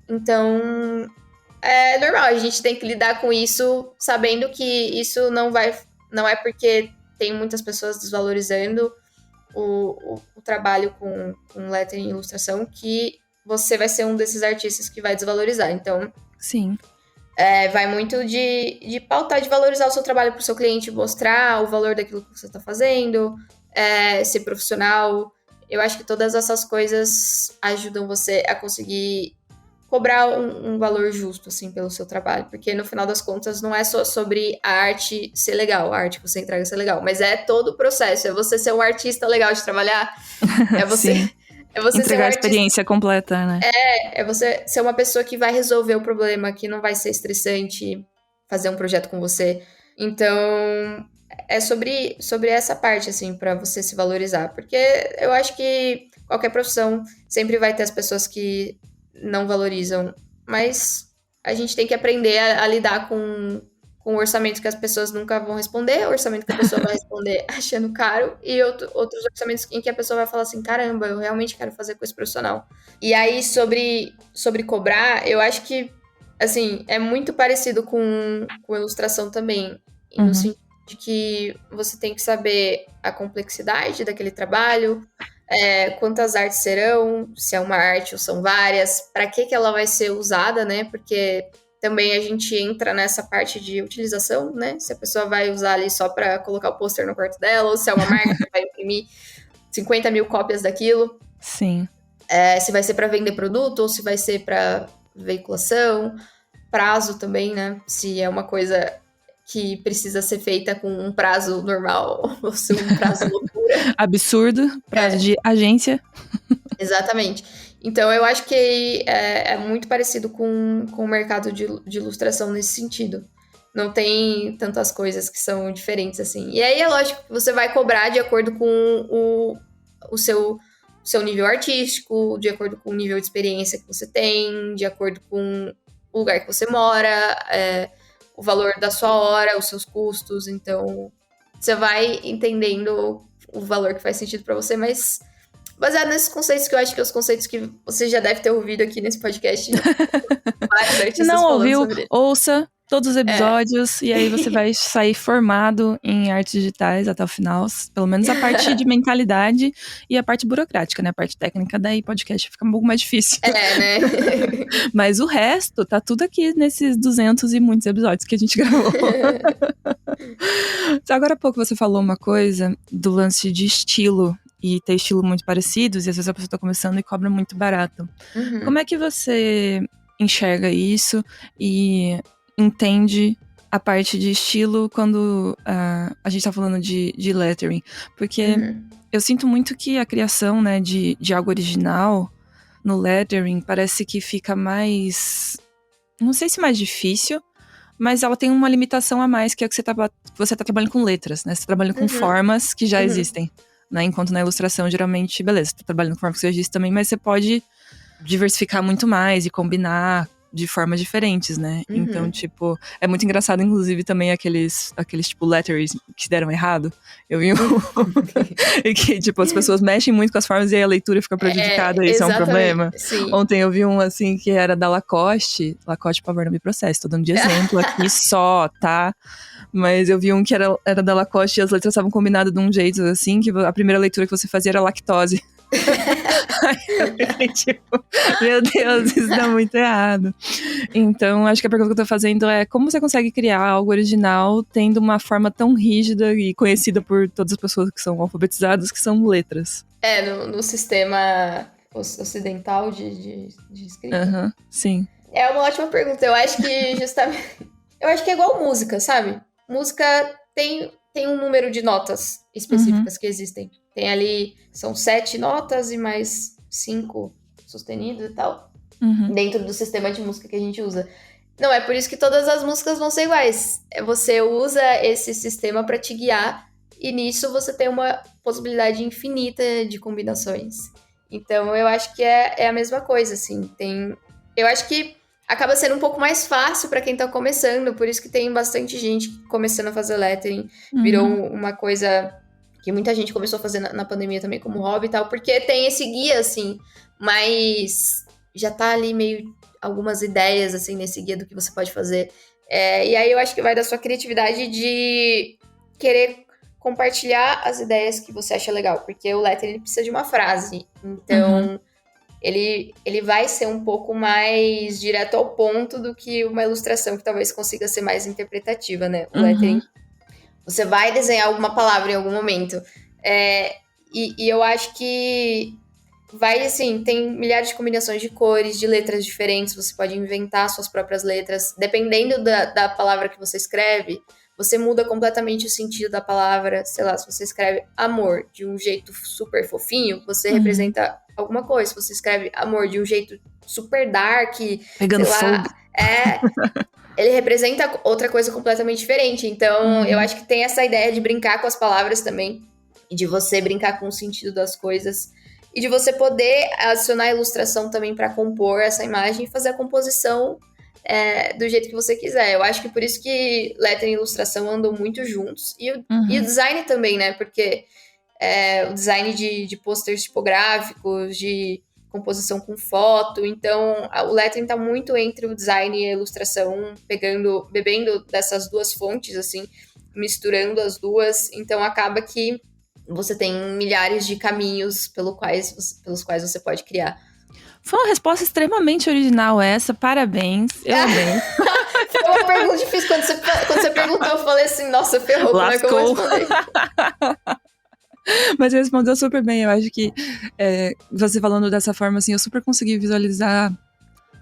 Então, é normal, a gente tem que lidar com isso, sabendo que isso não é porque tem muitas pessoas desvalorizando o trabalho com lettering e ilustração que você vai ser um desses artistas que vai desvalorizar. Então, sim. Vai muito de pautar, de valorizar o seu trabalho para o seu cliente, mostrar o valor daquilo que você está fazendo, ser profissional. Eu acho que todas essas coisas ajudam você a conseguir cobrar um valor justo, assim, pelo seu trabalho. Porque, no final das contas, não é só sobre a arte ser legal, a arte que você entrega ser legal, mas é todo o processo. É você ser um artista legal de trabalhar, é você... Sim. É você entregar ser a experiência completa, né? É você ser uma pessoa que vai resolver o problema, que não vai ser estressante fazer um projeto com você. Então, é sobre essa parte, assim, pra você se valorizar. Porque eu acho que qualquer profissão sempre vai ter as pessoas que não valorizam. Mas a gente tem que aprender a lidar com o orçamento que as pessoas nunca vão responder, o orçamento que a pessoa vai responder achando caro, e outros orçamentos em que a pessoa vai falar assim, caramba, eu realmente quero fazer com esse profissional. E aí, sobre cobrar, eu acho que, assim, é muito parecido com ilustração também, no sentido de que você tem que saber a complexidade daquele trabalho, quantas artes serão, se é uma arte ou são várias, para que ela vai ser usada, né? Porque também a gente entra nessa parte de utilização, né? Se a pessoa vai usar ali só para colocar o pôster no quarto dela, ou se é uma marca que vai imprimir 50 mil cópias daquilo. Sim. Se vai ser para vender produto ou se vai ser para veiculação. Prazo também, né? Se é uma coisa que precisa ser feita com um prazo normal ou se um prazo loucura. Absurdo, prazo de agência. Exatamente. Então, eu acho que é muito parecido com o mercado de ilustração nesse sentido. Não tem tantas coisas que são diferentes, assim. E aí, é lógico que você vai cobrar de acordo com o seu nível artístico, de acordo com o nível de experiência que você tem, de acordo com o lugar que você mora, o valor da sua hora, os seus custos. Então, você vai entendendo o valor que faz sentido para você, mas... baseado nesses conceitos que eu acho que é os conceitos que você já deve ter ouvido aqui nesse podcast. Vários artistas não falando ouviu, sobre ele. ouça todos os episódios e aí você vai sair formado em artes digitais até o final. Pelo menos a parte de mentalidade e a parte burocrática, né? A parte técnica, daí podcast fica um pouco mais difícil. Né? Mas o resto tá tudo aqui nesses 200 e muitos episódios que a gente gravou. Agora há pouco você falou uma coisa do lance de estilo. E ter estilo muito parecidos, e às vezes a pessoa tá começando e cobra muito barato. Como é que você enxerga isso e entende a parte de estilo quando a gente tá falando de lettering? Porque eu sinto muito que a criação, né, de algo original no lettering parece que fica mais... não sei se mais difícil, mas ela tem uma limitação a mais, que é que você tá trabalhando com letras, né? Você tá trabalhando com formas que já existem. Né? Enquanto na ilustração, geralmente, beleza, você tá trabalhando com forma que você já disse também, mas você pode diversificar muito mais e combinar de formas diferentes, né? Então, tipo, é muito engraçado, inclusive, também aqueles tipo, letters que deram errado. Eu vi e que, tipo, as pessoas mexem muito com as formas e aí a leitura fica prejudicada, e isso é um problema. Sim. Ontem eu vi um, assim, que era da Lacoste, por favor, não me processe, tô dando de exemplo aqui só, tá? Mas eu vi um que era da Lacoste e as letras estavam combinadas de um jeito, assim, que a primeira leitura que você fazia era lactose. Aí eu fiquei tipo, meu Deus, isso dá muito errado. Então, acho que a pergunta que eu tô fazendo é como você consegue criar algo original tendo uma forma tão rígida e conhecida por todas as pessoas que são alfabetizadas, que são letras. No sistema ocidental de escrita. Sim. É uma ótima pergunta. Eu acho que justamente... eu acho que é igual música, sabe? Música tem um número de notas específicas que existem. Tem ali, são 7 notas e mais 5 sustenidos e tal. Dentro do sistema de música que a gente usa. Não é por isso que todas as músicas vão ser iguais. Você usa esse sistema para te guiar e nisso você tem uma possibilidade infinita de combinações. Então, eu acho que é a mesma coisa, assim. Eu acho que acaba sendo um pouco mais fácil para quem tá começando, por isso que tem bastante gente começando a fazer lettering. Virou uma coisa que muita gente começou a fazer na pandemia também como hobby e tal, porque tem esse guia, assim, mas já tá ali meio algumas ideias, assim, nesse guia do que você pode fazer. E aí eu acho que vai da sua criatividade de querer compartilhar as ideias que você acha legal, porque o lettering ele precisa de uma frase, então ele vai ser um pouco mais direto ao ponto do que uma ilustração que talvez consiga ser mais interpretativa, né? O lettering, você vai desenhar alguma palavra em algum momento, e eu acho que vai, assim, tem milhares de combinações de cores, de letras diferentes, você pode inventar suas próprias letras, dependendo da palavra que você escreve, você muda completamente o sentido da palavra. Sei lá, se você escreve amor de um jeito super fofinho, você representa alguma coisa. Se você escreve amor de um jeito super dark, pegando fogo, ele representa outra coisa completamente diferente. Então, eu acho que tem essa ideia de brincar com as palavras também, e de você brincar com o sentido das coisas, e de você poder adicionar a ilustração também para compor essa imagem e fazer a composição do jeito que você quiser. Eu acho que por isso que lettering e ilustração andam muito juntos. E o design também, né? Porque o design de posters tipográficos, de composição com foto. Então, o lettering tá muito entre o design e a ilustração, bebendo dessas duas fontes, assim, misturando as duas. Então, acaba que você tem milhares de caminhos pelos quais você pode criar. Foi uma resposta extremamente original essa, parabéns, eu amei. Foi uma pergunta difícil, quando você perguntou, eu falei assim, nossa, ferrou, como é que eu vou responder? Mas você respondeu super bem, eu acho que você falando dessa forma, assim, eu super consegui visualizar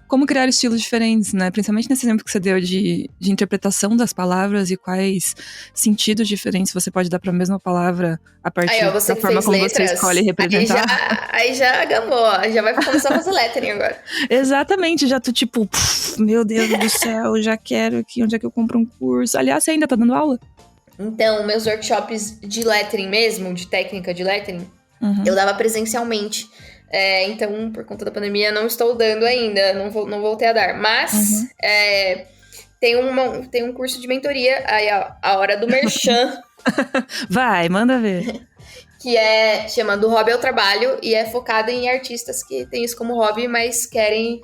como criar estilos diferentes, né? Principalmente nesse exemplo que você deu de interpretação das palavras e quais sentidos diferentes você pode dar para a mesma palavra a partir da forma como você escolhe representar. Aí já gamou, já vai começar a fazer lettering agora. Exatamente, já tô tipo, meu Deus do céu, já quero aqui, onde é que eu compro um curso? Aliás, você ainda tá dando aula? Então, meus workshops de lettering mesmo, de técnica de lettering, eu dava presencialmente. Então, por conta da pandemia, não estou dando ainda, não voltei a dar. Mas tem um curso de mentoria, aí a hora do merchan. Vai, manda ver. Que chama Do Hobby ao Trabalho, e é focado em artistas que têm isso como hobby, mas querem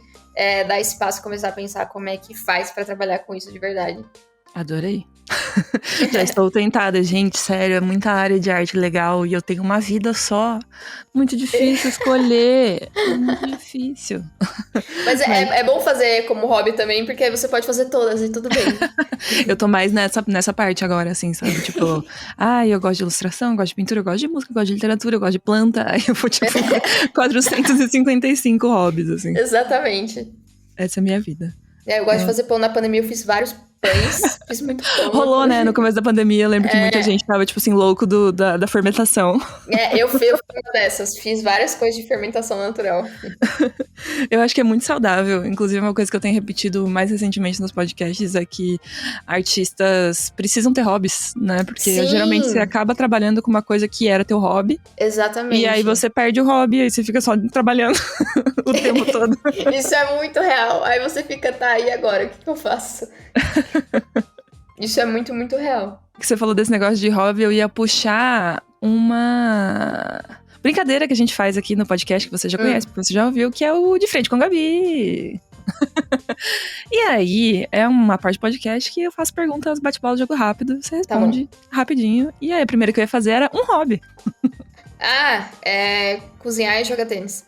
dar espaço e começar a pensar como é que faz pra trabalhar com isso de verdade. Adorei. Já estou tentada, gente, sério, é muita área de arte legal e eu tenho uma vida só. Muito difícil escolher. É muito difícil. Mas é bom fazer como hobby também, porque aí você pode fazer todas e tudo bem. Eu tô mais nessa parte agora, assim, sabe? Tipo, eu gosto de ilustração, eu gosto de pintura, eu gosto de música, eu gosto de literatura, eu gosto de planta. Aí eu vou, tipo, 455 hobbies, assim. Exatamente. Essa é a minha vida. Eu gosto de fazer pão. Na pandemia eu fiz vários pães, fiz muito pão. Rolou, né? No começo da pandemia, eu lembro que muita gente tava, tipo assim, louco da fermentação. Eu fui uma dessas, fiz várias coisas de fermentação natural. Eu acho que é muito saudável. Inclusive, uma coisa que eu tenho repetido mais recentemente nos podcasts é que artistas precisam ter hobbies, né? Porque geralmente você acaba trabalhando com uma coisa que era teu hobby. Exatamente. E aí você perde o hobby, aí você fica só trabalhando o tempo todo. Isso é muito real. Aí você fica, tá, e agora? O que eu faço? Isso é muito, muito real. Você falou desse negócio de hobby, eu ia puxar uma brincadeira que a gente faz aqui no podcast, que você já conhece, porque você já ouviu, que é o De Frente com a Gabi. E aí, é uma parte do podcast que eu faço perguntas, bate-bola, jogo rápido, você responde rapidinho. E aí, a primeira que eu ia fazer era um hobby. Cozinhar e jogar tênis.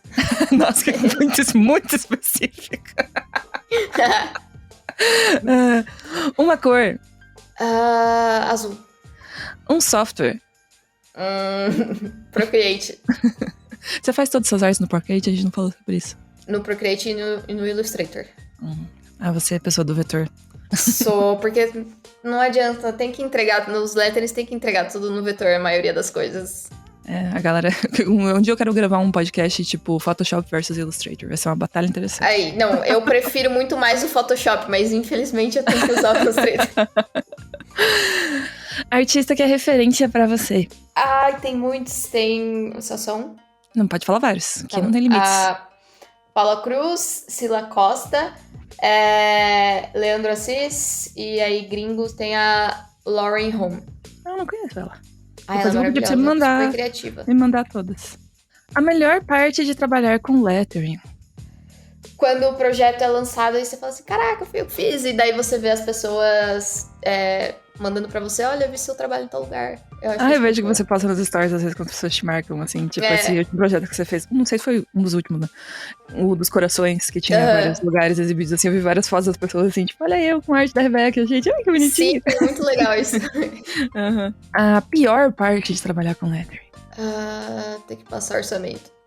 Nossa, que muito específica. Uma cor. Azul. Um software. Procreate. Você faz todas as suas artes no Procreate? A gente não falou sobre isso. No Procreate e no Illustrator. Você é a pessoa do vetor. Sou, porque não adianta, tem que entregar, nos letterings tem que entregar tudo no vetor, a maioria das coisas. A galera... Um dia eu quero gravar um podcast tipo Photoshop versus Illustrator. Vai ser uma batalha interessante. Aí, não, eu prefiro muito mais o Photoshop, mas infelizmente eu tenho que usar o Illustrator. Artista que é referência pra você. Tem muitos. Tem o Sasson. Não pode falar vários, que Tá não bom. tem limites. A Paula Cruz, Sila Costa, Leandro Assis, e aí gringos tem a Lauren Home. Eu não conheço ela. Ela é Depois eu vou pedir pra você maravilhosa, super criativa. me mandar todas. A melhor parte de trabalhar com lettering. Quando o projeto é lançado, aí você fala assim, caraca, fui eu que fiz. E daí você vê as pessoas mandando pra você, olha, eu vi seu trabalho em tal lugar. Eu vejo que você posta nos stories, às vezes, quando as pessoas te marcam, assim, tipo, esse último projeto que você fez. Não sei se foi um dos últimos, né? O dos corações, que tinha vários lugares exibidos, assim, eu vi várias fotos das pessoas, assim, tipo, olha eu com a arte da Rebeca, gente, ai, que bonitinho. Sim, é muito legal isso. A pior parte de trabalhar com lettering. Tem que passar orçamento.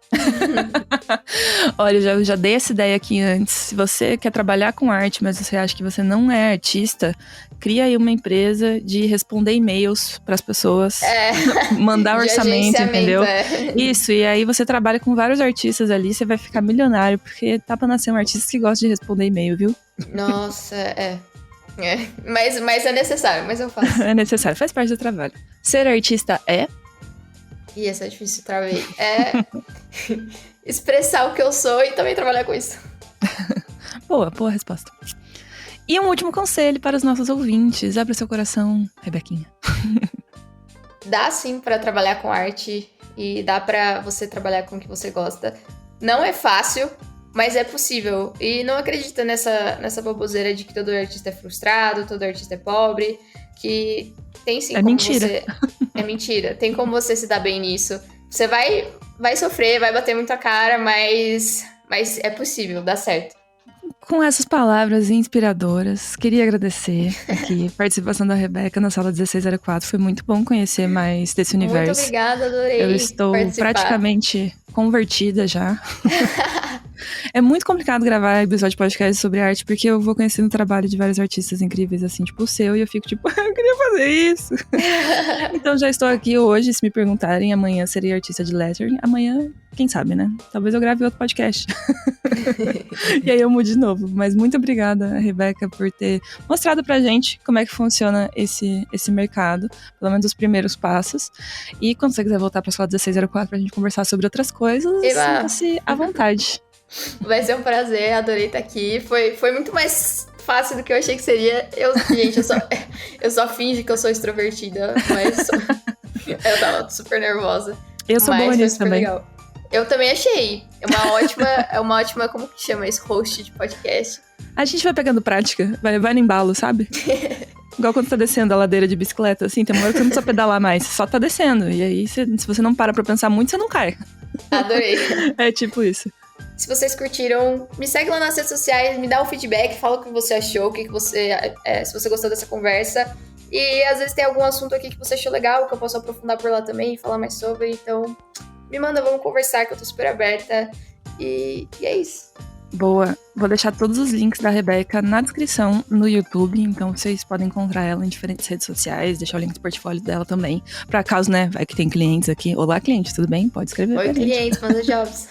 Olha, eu já dei essa ideia aqui antes. Se você quer trabalhar com arte, mas você acha que você não é artista, cria aí uma empresa de responder e-mails para as pessoas, mandar orçamento, entendeu? Isso, e aí você trabalha com vários artistas ali, você vai ficar milionário, porque tá pra nascer um artista que gosta de responder e-mail, viu? Nossa, Mas é necessário, mas eu faço. É necessário, faz parte do trabalho. Ser artista é? E essa é difícil, travei. Expressar o que eu sou e também trabalhar com isso. Boa resposta. E um último conselho para os nossos ouvintes. Abra seu coração, Rebequinha. Dá sim pra trabalhar com arte e dá pra você trabalhar com o que você gosta. Não é fácil, mas é possível. E não acredita nessa baboseira de que todo artista é frustrado, todo artista é pobre, que tem sim como mentira. você... É mentira. Tem como você se dar bem nisso. Você vai sofrer, vai bater muito a cara, mas é possível, dá certo. Com essas palavras inspiradoras, queria agradecer aqui a participação da Rebeca na sala 1604. Foi muito bom conhecer mais desse universo. Muito obrigada, adorei. Eu estou participar. Praticamente convertida já. É muito complicado gravar episódio de podcast sobre arte, porque eu vou conhecendo o trabalho de vários artistas incríveis, assim, tipo o seu, e eu fico tipo, eu queria fazer isso. Então já estou aqui hoje, se me perguntarem, amanhã serei artista de lettering. Amanhã, quem sabe, né? Talvez eu grave outro podcast. E aí eu mudo de novo. Mas muito obrigada, Rebeca, por ter mostrado pra gente como é que funciona esse mercado, pelo menos os primeiros passos. E quando você quiser voltar pra sala 1604 pra gente conversar sobre outras coisas, sinta-se à vontade. Vai ser um prazer, adorei estar aqui. Foi muito mais fácil do que eu achei que seria. Gente, eu só finjo que eu sou extrovertida, mas eu tava super nervosa. Eu sou boa nisso também. Legal. Eu também achei. É uma ótima, como que chama isso? Host de podcast. A gente vai pegando prática, vai no embalo, sabe? Igual quando tá descendo a ladeira de bicicleta, assim, tem uma hora que você não precisa pedalar mais, só tá descendo. E aí, se você não para pra pensar muito, você não cai. Adorei. É tipo isso. Se vocês curtiram, me segue lá nas redes sociais, me dá um feedback, fala o que você achou, o que você, se você gostou dessa conversa. E às vezes tem algum assunto aqui que você achou legal, que eu posso aprofundar por lá também e falar mais sobre. Então, me manda, vamos conversar, que eu tô super aberta. E é isso. Boa. Vou deixar todos os links da Rebeca na descrição no YouTube, então vocês podem encontrar ela em diferentes redes sociais, deixar o link do portfólio dela também. Pra caso, né, vai que tem clientes aqui. Olá, cliente, tudo bem? Pode escrever. Oi, clientes, manda jobs.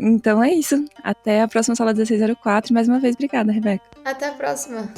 Então é isso. Até a próxima sala 1604. Mais uma vez, obrigada, Rebeca. Até a próxima.